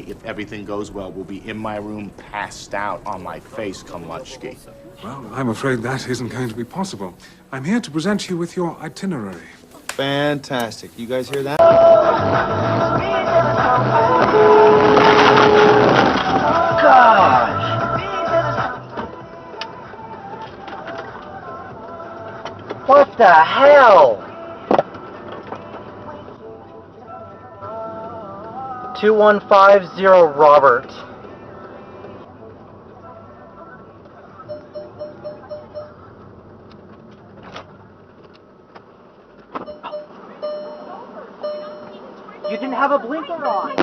If everything goes well, we'll be in my room, passed out on my face come Lunchski. Well, I'm afraid that isn't going to be possible. I'm here to present you with your itinerary. Fantastic. You guys hear that? Gosh! What the hell? 2150 Robert. You didn't have a blinker on.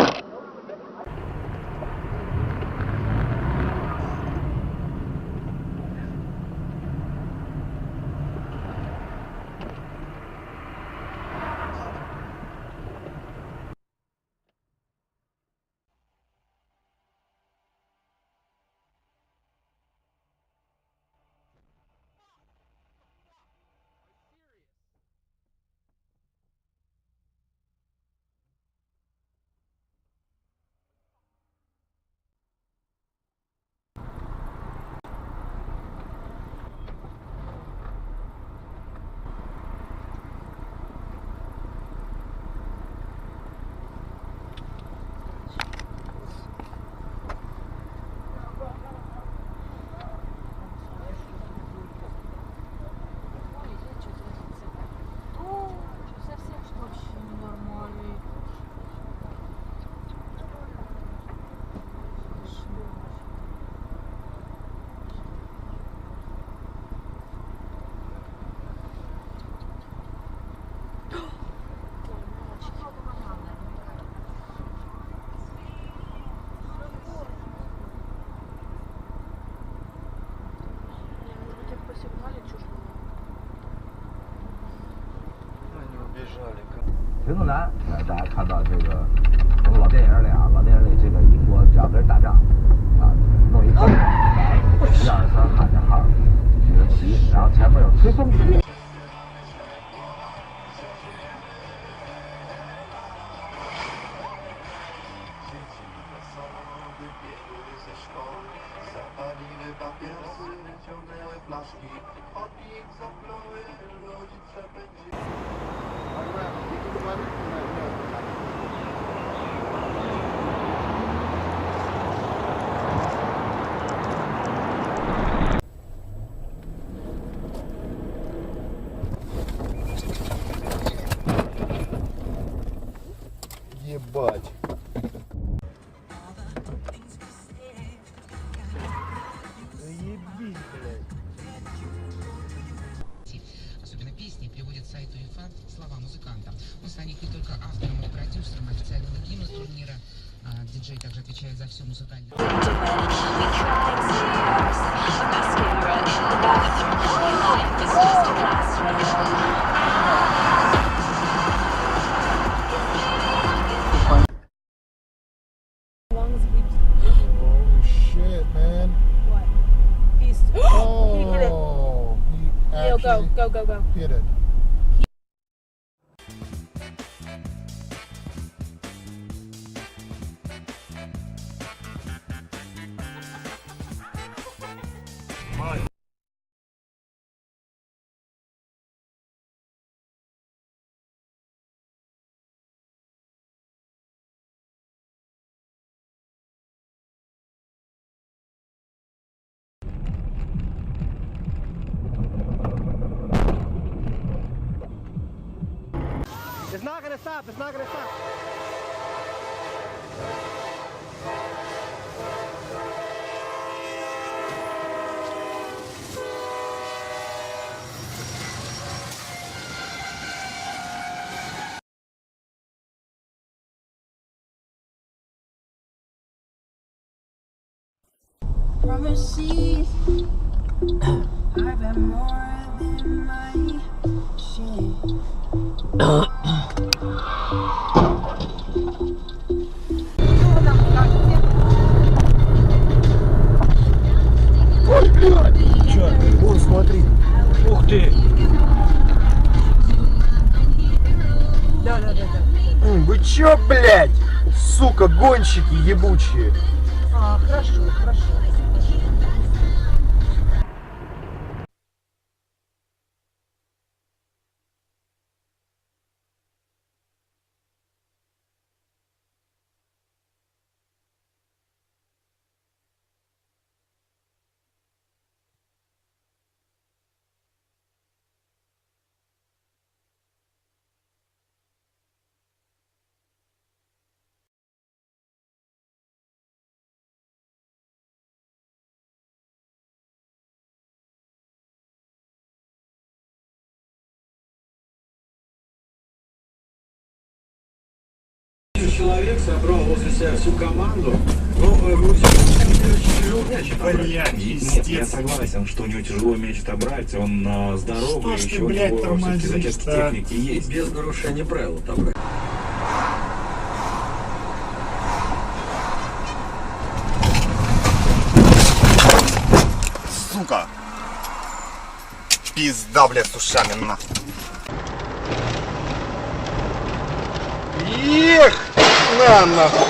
Bежали. 平等南，大家看到这个从老电影里这个英国两边打仗啊，弄一号，123喊着号，举着旗，然后前面有吹风机。Ебать. Заебись, блядь. Особенно песни приводят сайт УЕФА слова музыканта. Он станет не только автором и продюсером официального гимна турнира. Диджей также отвечает за все музыкальное. Holy shit, man. What? He's Oh, he hit it. he Leo, actually go. hit it. It's not gonna stop. It's not gonna stop. Promises I've been more than my shit. Чё? Вон, смотри. Ух ты! No. Вы чё, блядь? Сука, гонщики ебучие. А, хорошо, хорошо. Человек собрал возле себя всю команду, Нет, я согласен, что у него тяжело мяч отобрать, он здоровый, еще у него все-таки зачатки техники есть. Без нарушения правил отобрать. Сука! Пизда, блядь, с ушами, нахуй. Ех! На, нахуй!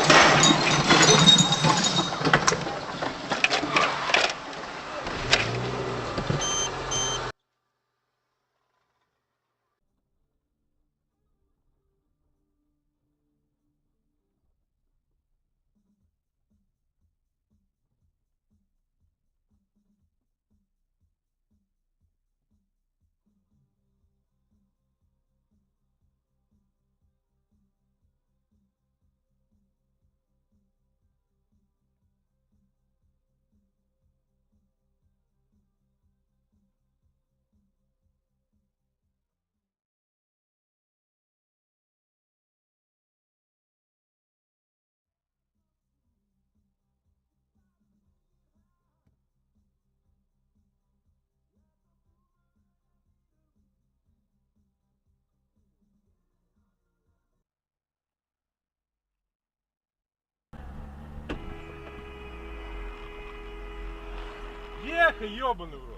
Ехай, ёбаный в рот!